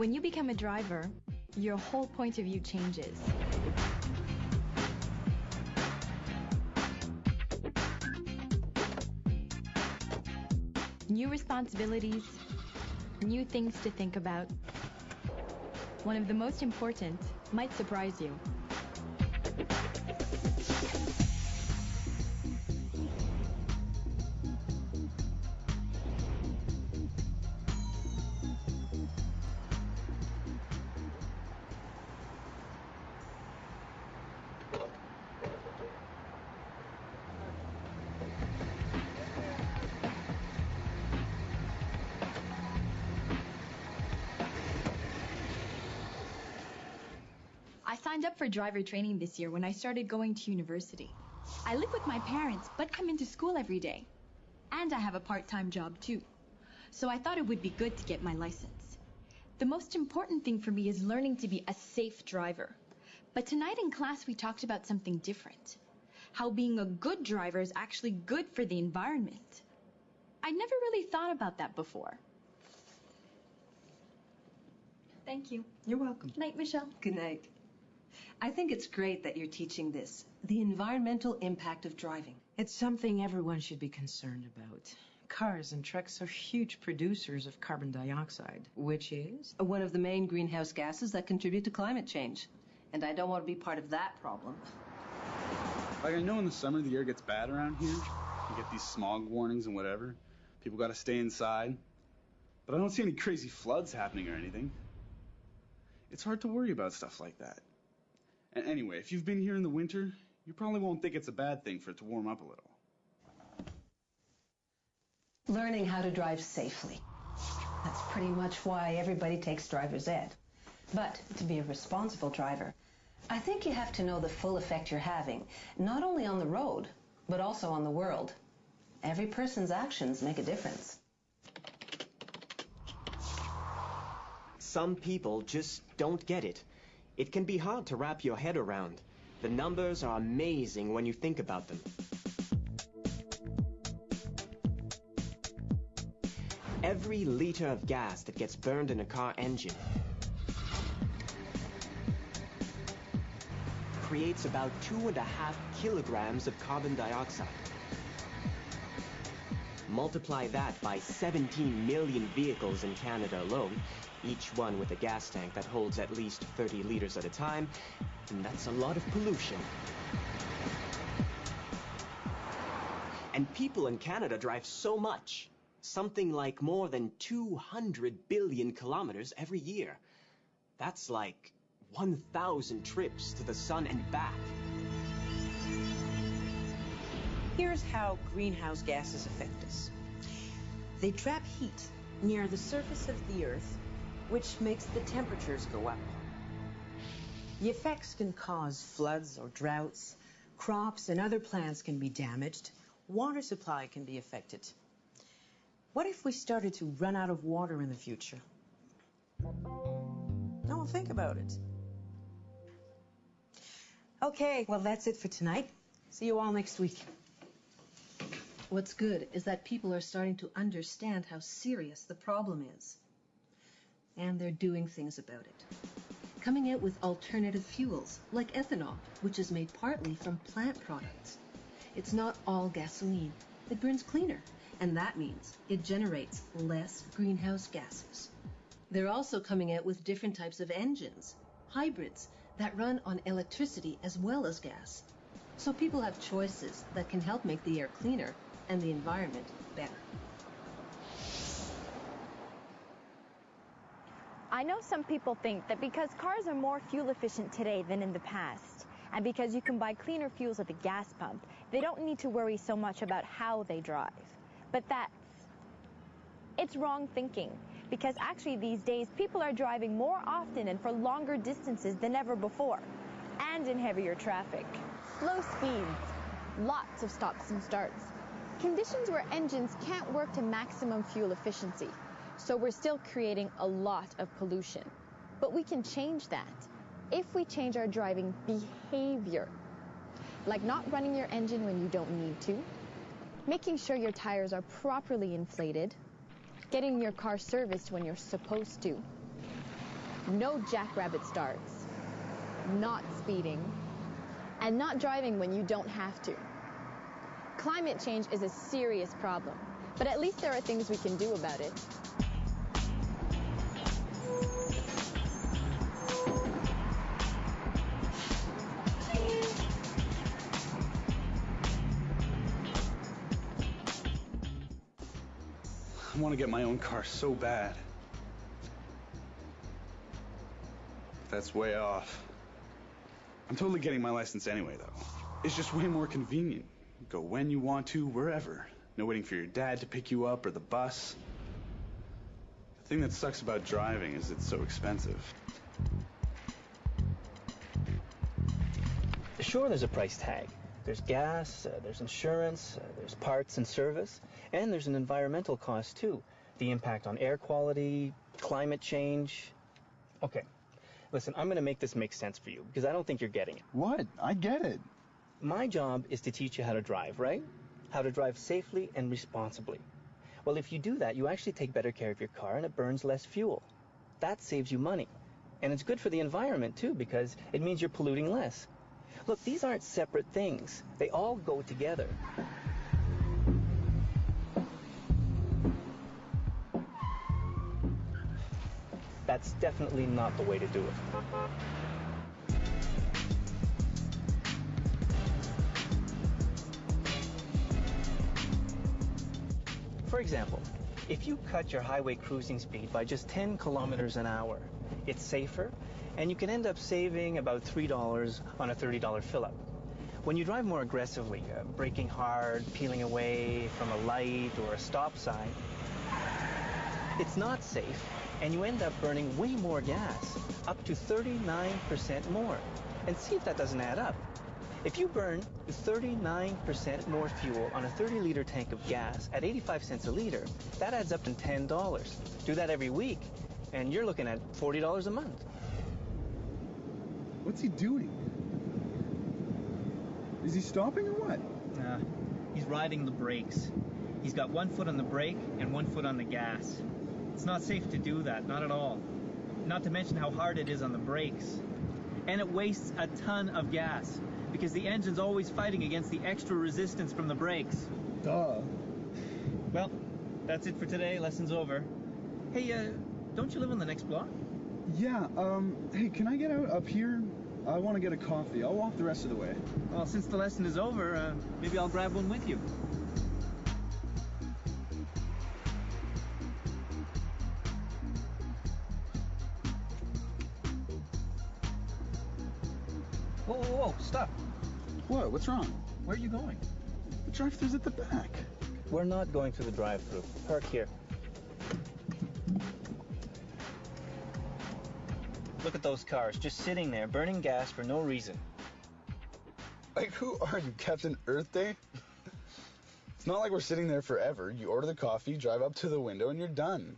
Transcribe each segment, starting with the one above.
When you become a driver, your whole point of view changes. New responsibilities, new things to think about. One of the most important might surprise you. I signed up for driver training this year when I started going to university. I live with my parents, but come into school every day. And I have a part-time job too. So I thought it would be good to get my license. The most important thing for me is learning to be a safe driver. But tonight in class we talked about something different. How being a good driver is actually good for the environment. I never really thought about that before. Thank you. You're welcome. Night, Michelle. Good night. I think it's great that you're teaching this, the environmental impact of driving. It's something everyone should be concerned about. Cars and trucks are huge producers of carbon dioxide, which is One of the main greenhouse gases that contribute to climate change. And I don't want to be part of that problem. Like, I know in the summer the air gets bad around here. You get these smog warnings and whatever. People got to stay inside. But I don't see any crazy floods happening or anything. It's hard to worry about stuff like that. And anyway, if you've been here in the winter, you probably won't think it's a bad thing for it to warm up a little. Learning how to drive safely. That's pretty much why everybody takes driver's ed. But to be a responsible driver, I think you have to know the full effect you're having, not only on the road, but also on the world. Every person's actions make a difference. Some people just don't get it. It can be hard to wrap your head around. The numbers are amazing when you think about them. Every liter of gas that gets burned in a car engine creates about 2.5 kilograms of carbon dioxide. Multiply that by 17 million vehicles in Canada alone, each one with a gas tank that holds at least 30 liters at a time, and that's a lot of pollution. And people in Canada drive so much, something like more than 200 billion kilometers every year. That's like 1,000 trips to the sun and back. Here's how greenhouse gases affect us. They trap heat near the surface of the Earth, which makes the temperatures go up. The effects can cause floods or droughts. Crops and other plants can be damaged. Water supply can be affected. What if we started to run out of water in the future? No, think about it. Okay, well, that's it for tonight. See you all next week. What's good is that people are starting to understand how serious the problem is. And they're doing things about it. Coming out with alternative fuels, like ethanol, which is made partly from plant products. It's not all gasoline. It burns cleaner, and that means it generates less greenhouse gases. They're also coming out with different types of engines, hybrids, that run on electricity as well as gas. So people have choices that can help make the air cleaner and the environment better. I know some people think that because cars are more fuel efficient today than in the past, and because you can buy cleaner fuels at the gas pump, they don't need to worry so much about how they drive. But it's wrong thinking, because actually these days people are driving more often and for longer distances than ever before, and in heavier traffic. Slow speeds, lots of stops and starts, conditions where engines can't work to maximum fuel efficiency. So we're still creating a lot of pollution. But we can change that if we change our driving behavior. Like not running your engine when you don't need to, making sure your tires are properly inflated, getting your car serviced when you're supposed to, no jackrabbit starts, not speeding, and not driving when you don't have to. Climate change is a serious problem, but at least there are things we can do about it. I want to get my own car so bad. That's way off. I'm totally getting my license anyway, though. It's just way more convenient. Go when you want to, wherever. No waiting for your dad to pick you up or the bus. The thing that sucks about driving is it's so expensive. Sure, there's a price tag. There's gas, there's insurance, there's parts and service, and there's an environmental cost too. The impact on air quality, climate change. Okay, listen, I'm going to make this make sense for you because I don't think you're getting it. What? I get it. My job is to teach you how to drive, right? How to drive safely and responsibly. Well, if you do that, you actually take better care of your car and it burns less fuel. That saves you money. And it's good for the environment too because it means you're polluting less. Look, these aren't separate things. They all go together. That's definitely not the way to do it. For example, if you cut your highway cruising speed by just 10 kilometers an hour, it's safer, and you can end up saving about $3 on a $30 fill-up. When you drive more aggressively, braking hard, peeling away from a light or a stop sign, it's not safe, and you end up burning way more gas, up to 39% more. And see if that doesn't add up. If you burn 39% more fuel on a 30-liter tank of gas at 85 cents a liter, that adds up to $10. Do that every week, and you're looking at $40 a month. What's he doing? Is he stopping or what? He's riding the brakes. He's got one foot on the brake and one foot on the gas. It's not safe to do that, not at all. Not to mention how hard it is on the brakes. And it wastes a ton of gas because the engine's always fighting against the extra resistance from the brakes. Duh. Well, that's it for today. Lesson's over. Hey, don't you live on the next block? Yeah, hey, can I get out up here? I want to get a coffee. I'll walk the rest of the way. Well, since the lesson is over, maybe I'll grab one with you. Whoa, stop. What? What's wrong? Where are you going? The drive-thru's at the back. We're not going to the drive-thru. Park here. Look at those cars, just sitting there, burning gas for no reason. Like, who are you, Captain Earth Day? It's not like we're sitting there forever. You order the coffee, drive up to the window, and you're done.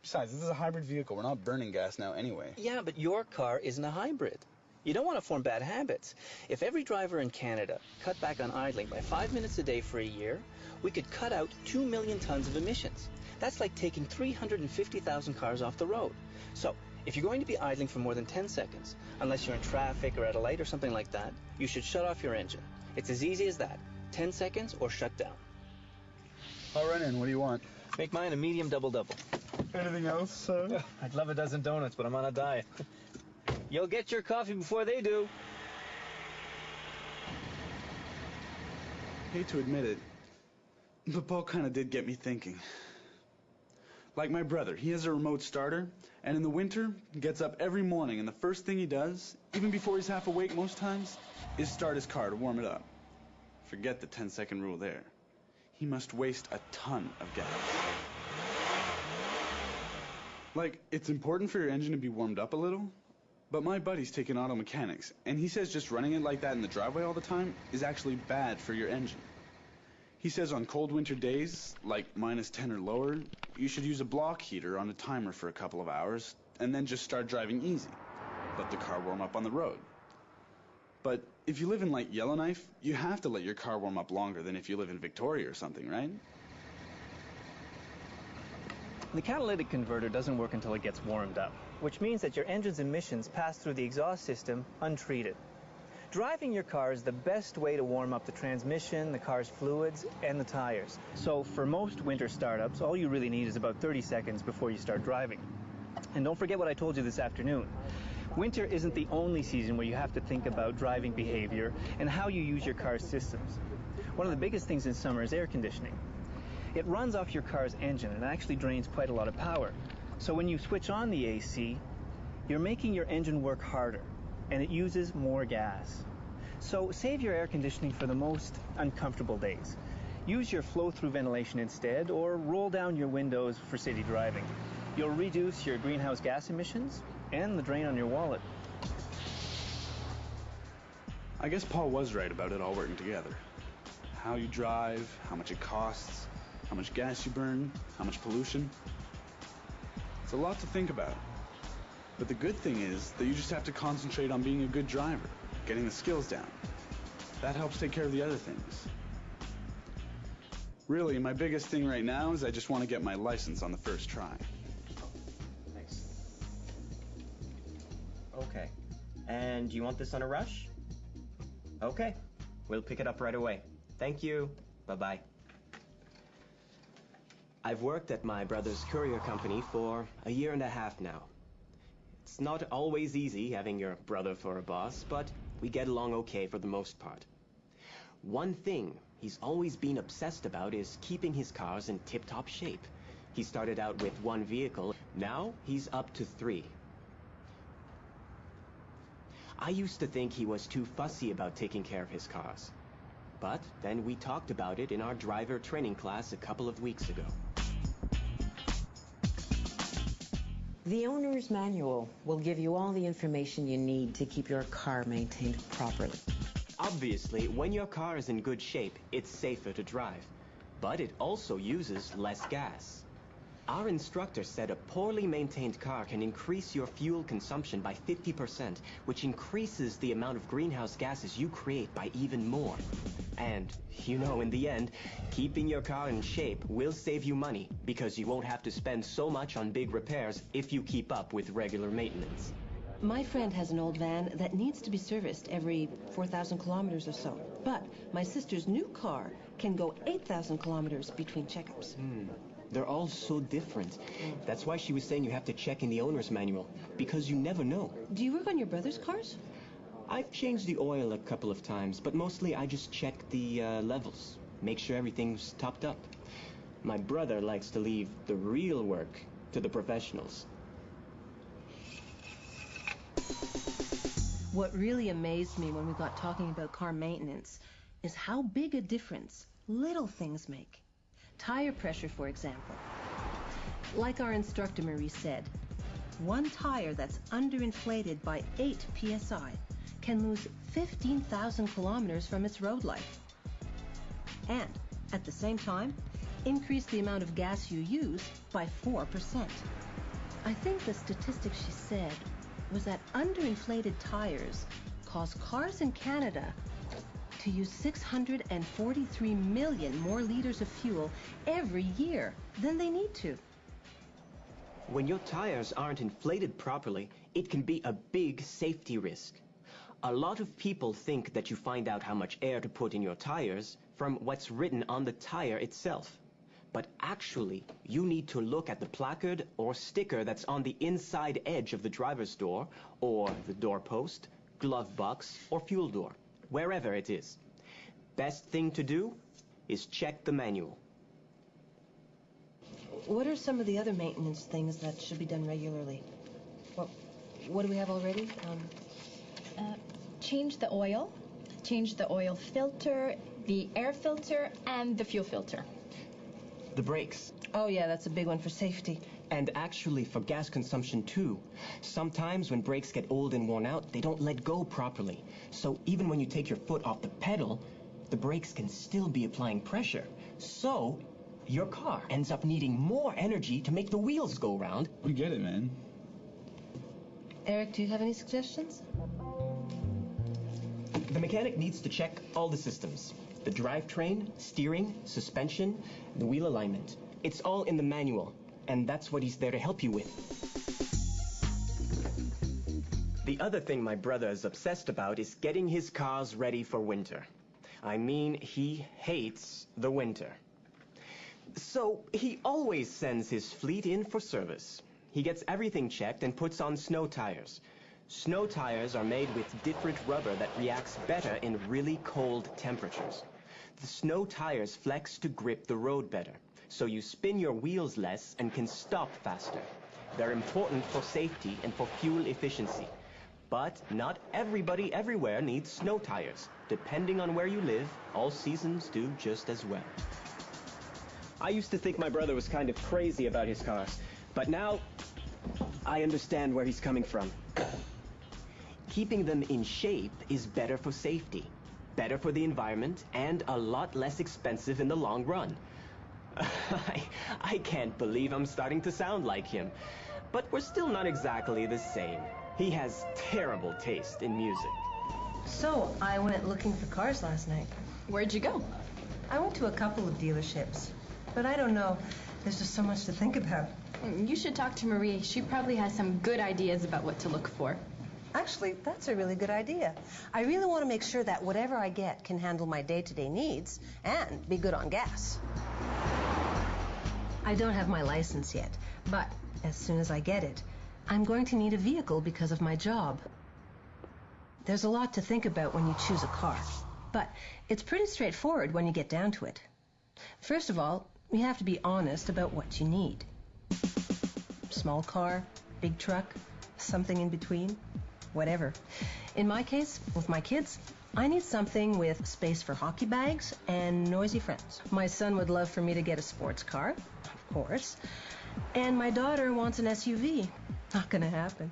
Besides, this is a hybrid vehicle. We're not burning gas now anyway. Yeah, but your car isn't a hybrid. You don't want to form bad habits. If every driver in Canada cut back on idling by 5 minutes a day for a year, we could cut out 2 million tons of emissions. That's like taking 350,000 cars off the road. So, if you're going to be idling for more than 10 seconds, unless you're in traffic or at a light or something like that, you should shut off your engine. It's as easy as that. 10 seconds or shut down. I'll run in. What do you want? Make mine a medium double-double. Anything else? I'd love a dozen donuts, but I'm on a diet. You'll get your coffee before they do. Hate to admit it, but Paul kind of did get me thinking. Like my brother, he has a remote starter, and in the winter, gets up every morning, and the first thing he does, even before he's half awake most times, is start his car to warm it up. Forget the 10-second rule there. He must waste a ton of gas. Like, it's important for your engine to be warmed up a little, but my buddy's taken auto mechanics, and he says just running it like that in the driveway all the time is actually bad for your engine. He says on cold winter days, like -10 or lower, you should use a block heater on a timer for a couple of hours, and then just start driving easy. Let the car warm up on the road. But if you live in, like, Yellowknife, you have to let your car warm up longer than if you live in Victoria or something, right? The catalytic converter doesn't work until it gets warmed up, which means that your engine's emissions pass through the exhaust system untreated. Driving your car is the best way to warm up the transmission, the car's fluids, and the tires. So for most winter startups, all you really need is about 30 seconds before you start driving. And don't forget what I told you this afternoon. Winter isn't the only season where you have to think about driving behavior and how you use your car's systems. One of the biggest things in summer is air conditioning. It runs off your car's engine and actually drains quite a lot of power. So when you switch on the AC, you're making your engine work harder, and it uses more gas. So save your air conditioning for the most uncomfortable days. Use your flow-through ventilation instead, or roll down your windows for city driving. You'll reduce your greenhouse gas emissions and the drain on your wallet. I guess Paul was right about it all working together. How you drive, how much it costs, how much gas you burn, how much pollution. It's a lot to think about. But the good thing is that you just have to concentrate on being a good driver, getting the skills down. That helps take care of the other things. Really, my biggest thing right now is I just want to get my license on the first try. Thanks. Okay. And you want this on a rush? Okay. We'll pick it up right away. Thank you. Bye-bye. I've worked at my brother's courier company for a year and a half now. It's not always easy having your brother for a boss, but we get along okay for the most part. One thing he's always been obsessed about is keeping his cars in tip-top shape. He started out with one vehicle. Now he's up to 3. I used to think he was too fussy about taking care of his cars. But then we talked about it in our driver training class a couple of weeks ago. The owner's manual will give you all the information you need to keep your car maintained properly. Obviously, when your car is in good shape, it's safer to drive. But it also uses less gas. Our instructor said a poorly maintained car can increase your fuel consumption by 50%, which increases the amount of greenhouse gases you create by even more. And, you know, in the end, keeping your car in shape will save you money because you won't have to spend so much on big repairs if you keep up with regular maintenance. My friend has an old van that needs to be serviced every 4,000 kilometers or so. But my sister's new car can go 8,000 kilometers between checkups. They're all so different. That's why she was saying you have to check in the owner's manual, because you never know. Do you work on your brother's cars? I've changed the oil a couple of times, but mostly I just check the levels, make sure everything's topped up. My brother likes to leave the real work to the professionals. What really amazed me when we got talking about car maintenance is how big a difference little things make. Tire pressure, for example. Like our instructor Marie said, one tire that's underinflated by 8 psi can lose 15,000 kilometers from its road life. And, at the same time, increase the amount of gas you use by 4%. I think the statistic she said was that underinflated tires cause cars in Canada to use 643 million more liters of fuel every year than they need to. When your tires aren't inflated properly, it can be a big safety risk. A lot of people think that you find out how much air to put in your tires from what's written on the tire itself. But actually, you need to look at the placard or sticker that's on the inside edge of the driver's door, or the doorpost, glove box, or fuel door, wherever it is. Best thing to do is check the manual. What are some of the other maintenance things that should be done regularly? What do we have already? Change the oil filter, the air filter, and the fuel filter. The brakes. Oh yeah, that's a big one for safety. And actually for gas consumption too. Sometimes when brakes get old and worn out, they don't let go properly. So even when you take your foot off the pedal, the brakes can still be applying pressure. So your car ends up needing more energy to make the wheels go round. We get it, man. Eric, do you have any suggestions? The mechanic needs to check all the systems. The drivetrain, steering, suspension, the wheel alignment. It's all in the manual. and that's what he's there to help you with. The other thing my brother is obsessed about is getting his cars ready for winter. I mean, he hates the winter. So he always sends his fleet in for service. He gets everything checked and puts on snow tires. Snow tires are made with different rubber that reacts better in really cold temperatures. The snow tires flex to grip the road better, so you spin your wheels less and can stop faster. They're important for safety and for fuel efficiency. But not everybody everywhere needs snow tires. Depending on where you live, all seasons do just as well. I used to think my brother was kind of crazy about his cars, but now I understand where he's coming from. Keeping them in shape is better for safety, better for the environment, and a lot less expensive in the long run. I can't believe I'm starting to sound like him, but we're still not exactly the same. He has terrible taste in music. So, I went looking for cars last night. Where'd you go? I went to a couple of dealerships, but I don't know. There's just so much to think about. You should talk to Marie. She probably has some good ideas about what to look for. Actually, that's a really good idea. I really want to make sure that whatever I get can handle my day-to-day needs and be good on gas. I don't have my license yet, but as soon as I get it, I'm going to need a vehicle because of my job. There's a lot to think about when you choose a car, but it's pretty straightforward when you get down to it. First of all, you have to be honest about what you need. Small car, big truck, something in between, whatever. In my case, with my kids, I need something with space for hockey bags and noisy friends. My son would love for me to get a sports car, of course, and my daughter wants an SUV. Not gonna happen.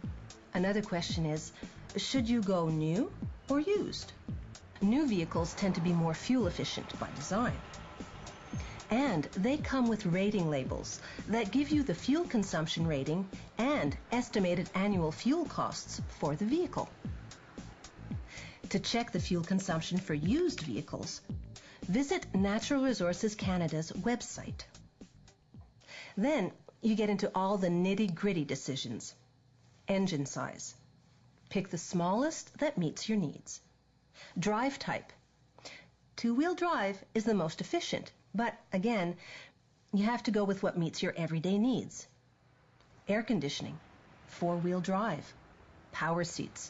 Another question is, should you go new or used? New vehicles tend to be more fuel efficient by design. And they come with rating labels that give you the fuel consumption rating and estimated annual fuel costs for the vehicle. To check the fuel consumption for used vehicles, visit Natural Resources Canada's website. Then you get into all the nitty-gritty decisions. Engine size. Pick the smallest that meets your needs. Drive type. Two-wheel drive is the most efficient, but again, you have to go with what meets your everyday needs. Air conditioning, four-wheel drive, power seats.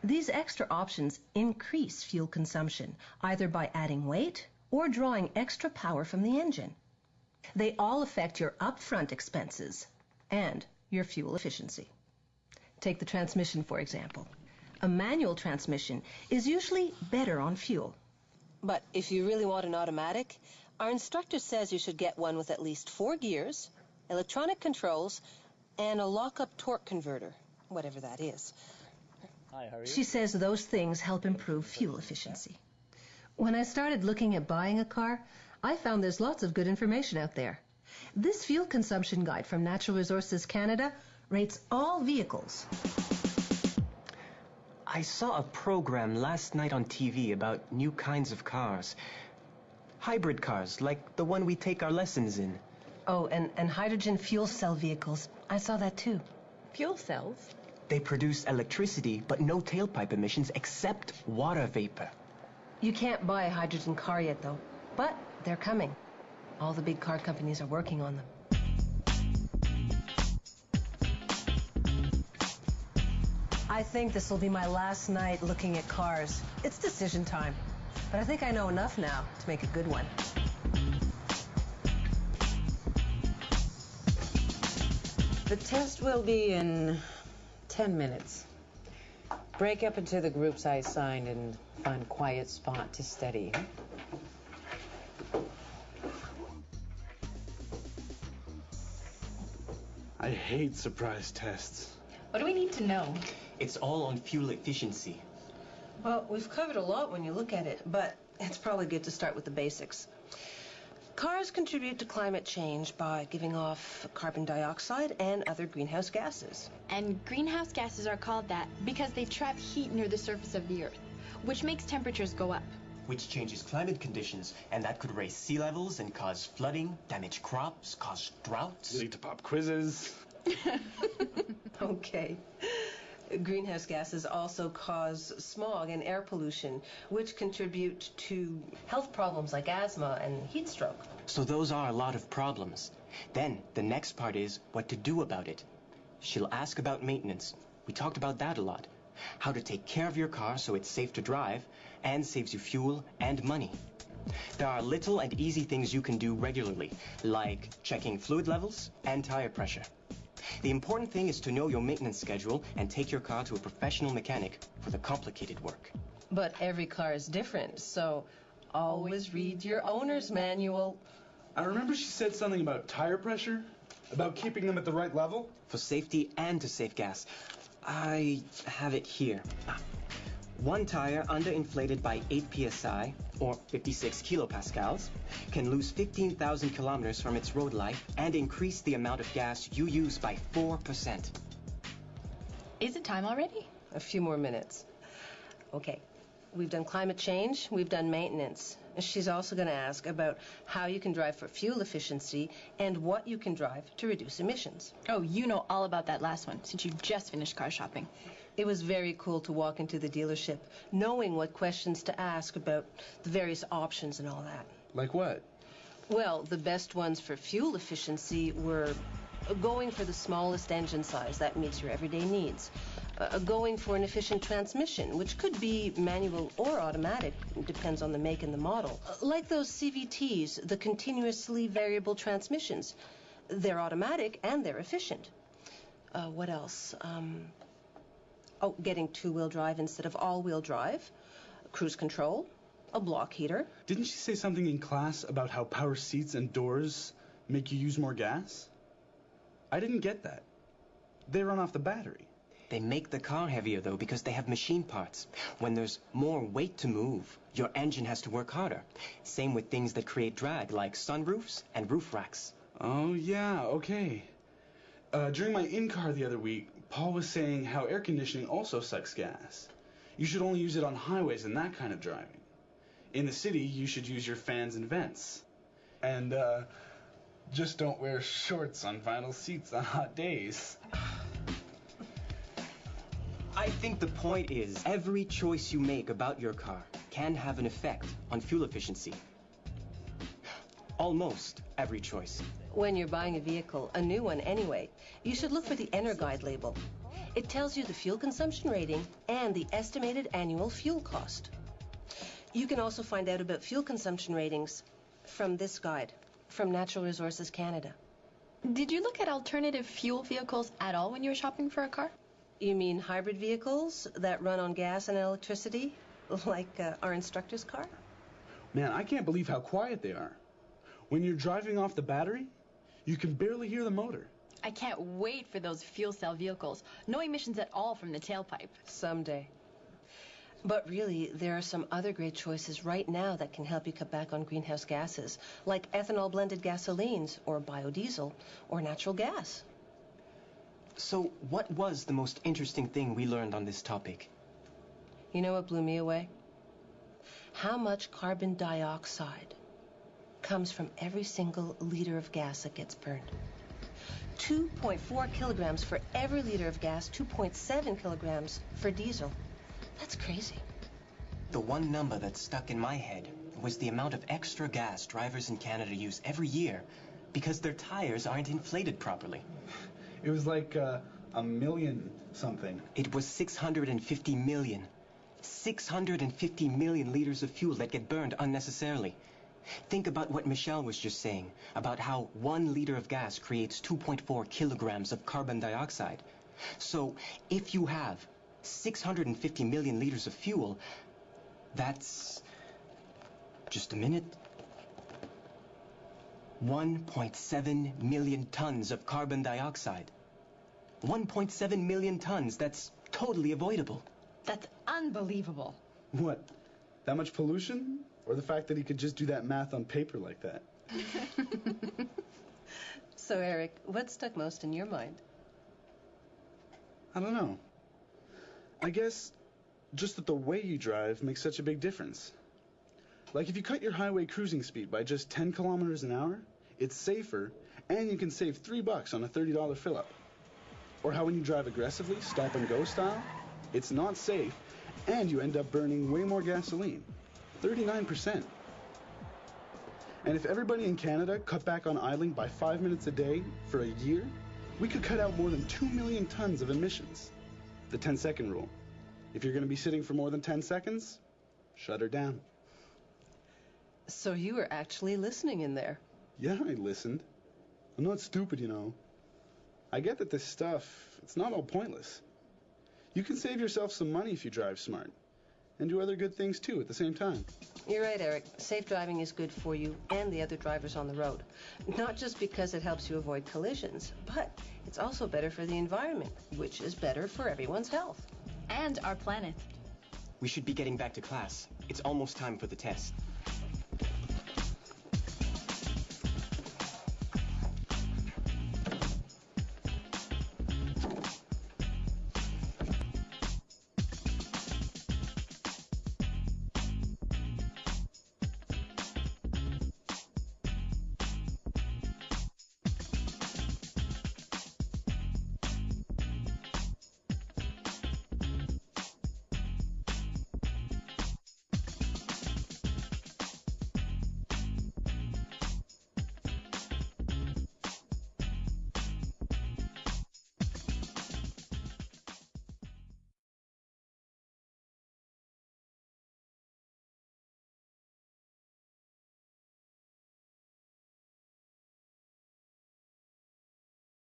These extra options increase fuel consumption, either by adding weight or drawing extra power from the engine. They all affect your upfront expenses and your fuel efficiency. Take the transmission, for example. A manual transmission is usually better on fuel. But if you really want an automatic, our instructor says you should get one with at least 4 gears, electronic controls, and a lock-up torque converter, whatever that is. Hi, how are you? She says those things help improve fuel efficiency. When I started looking at buying a car, I found there's lots of good information out there. This fuel consumption guide from Natural Resources Canada rates all vehicles. I saw a program last night on TV about new kinds of cars. Hybrid cars, like the one we take our lessons in. Oh, and hydrogen fuel cell vehicles. I saw that too. Fuel cells? They produce electricity, but no tailpipe emissions except water vapor. You can't buy a hydrogen car yet, though. But they're coming. All the big car companies are working on them. I think this will be my last night looking at cars. It's decision time. But I think I know enough now to make a good one. The test will be in 10 minutes. Break up into the groups I assigned and find a quiet spot to study. I hate surprise tests. What do we need to know? It's all on fuel efficiency. Well, we've covered a lot when you look at it, but it's probably good to start with the basics. Cars contribute to climate change by giving off carbon dioxide and other greenhouse gases. And greenhouse gases are called that because they trap heat near the surface of the Earth, which makes temperatures go up. which changes climate conditions, and that could raise sea levels and cause flooding, damage crops, cause droughts. Lead to pop quizzes. Okay. Greenhouse gases also cause smog and air pollution, which contribute to health problems like asthma and heat stroke. So those are a lot of problems. Then the next part is what to do about it. She'll ask about maintenance. We talked about that a lot. How to take care of your car so it's safe to drive and saves you fuel and money. There are little and easy things you can do regularly, like checking fluid levels and tire pressure. The important thing is to know your maintenance schedule and take your car to a professional mechanic for the complicated work. But every car is different, so always read your owner's manual. I remember she said something about tire pressure, about keeping them at the right level. For safety and to save gas. I have it here. One tire underinflated by 8 psi, or 56 kilopascals, can lose 15,000 kilometers from its road life and increase the amount of gas you use by 4%. Is it time already? A few more minutes. Okay, we've done climate change, we've done maintenance. She's also going to ask about how you can drive for fuel efficiency and what you can drive to reduce emissions. Oh, you know all about that last one, since you just finished car shopping. It was very cool to walk into the dealership, knowing what questions to ask about the various options and all that. Like what? Well, the best ones for fuel efficiency were going for the smallest engine size that meets your everyday needs, going for an efficient transmission, which could be manual or automatic, depends on the make and the model. Like those CVTs, the continuously variable transmissions. They're automatic and they're efficient. What else? Getting two-wheel drive instead of all-wheel drive, cruise control, a block heater. Didn't she say something in class about how power seats and doors make you use more gas? I didn't get that. They run off the battery. They make the car heavier, though, because they have machine parts. When there's more weight to move, your engine has to work harder. Same with things that create drag, like sunroofs and roof racks. Oh, yeah, okay. During my in-car the other week, Paul was saying how air conditioning also sucks gas. You should only use it on highways and that kind of driving. In the city, you should use your fans and vents. And, just don't wear shorts on vinyl seats on hot days. I think the point is, every choice you make about your car can have an effect on fuel efficiency. Almost every choice. When you're buying a vehicle, a new one anyway, you should look for the Enter Guide label. It tells you the fuel consumption rating and the estimated annual fuel cost. You can also find out about fuel consumption ratings from this guide, from Natural Resources Canada. Did you look at alternative fuel vehicles at all when you were shopping for a car? You mean hybrid vehicles that run on gas and electricity, like our instructor's car? Man, I can't believe how quiet they are. When you're driving off the battery, you can barely hear the motor. I can't wait for those fuel cell vehicles. No emissions at all from the tailpipe. Someday. But really, there are some other great choices right now that can help you cut back on greenhouse gases, like ethanol-blended gasolines, or biodiesel, or natural gas. So what was the most interesting thing we learned on this topic? You know what blew me away? How much carbon dioxide comes from every single liter of gas that gets burned. 2.4 kilograms for every liter of gas, 2.7 kilograms for diesel. That's crazy. The one number that stuck in my head was the amount of extra gas drivers in Canada use every year because their tires aren't inflated properly. It was like a million something. It was 650 million. 650 million liters of fuel that get burned unnecessarily. Think about what Michelle was just saying, about how 1 liter of gas creates 2.4 kilograms of carbon dioxide. So if you have 650 million liters of fuel, that's... just a minute. 1.7 million tons of carbon dioxide. 1.7 million tons, that's totally avoidable. That's unbelievable. What? That much pollution? Or the fact that he could just do that math on paper like that? So, Eric, what stuck most in your mind? I don't know. I guess just that the way you drive makes such a big difference. Like if you cut your highway cruising speed by just 10 kilometers an hour, it's safer, and you can save $3 on a $30 fill-up. Or how when you drive aggressively, stop and go style, it's not safe, and you end up burning way more gasoline, 39%. And if everybody in Canada cut back on idling by 5 minutes a day for a year, we could cut out more than 2 million tons of emissions. The 10-second rule. If you're going to be sitting for more than 10 seconds, shut her down. So you were actually listening in there. Yeah, I listened. I'm not stupid, you know. I get that this stuff, it's not all pointless. You can save yourself some money if you drive smart, and do other good things too at the same time. You're right, Eric. Safe driving is good for you and the other drivers on the road. Not just because it helps you avoid collisions, but it's also better for the environment, which is better for everyone's health. And our planet. We should be getting back to class. It's almost time for the test.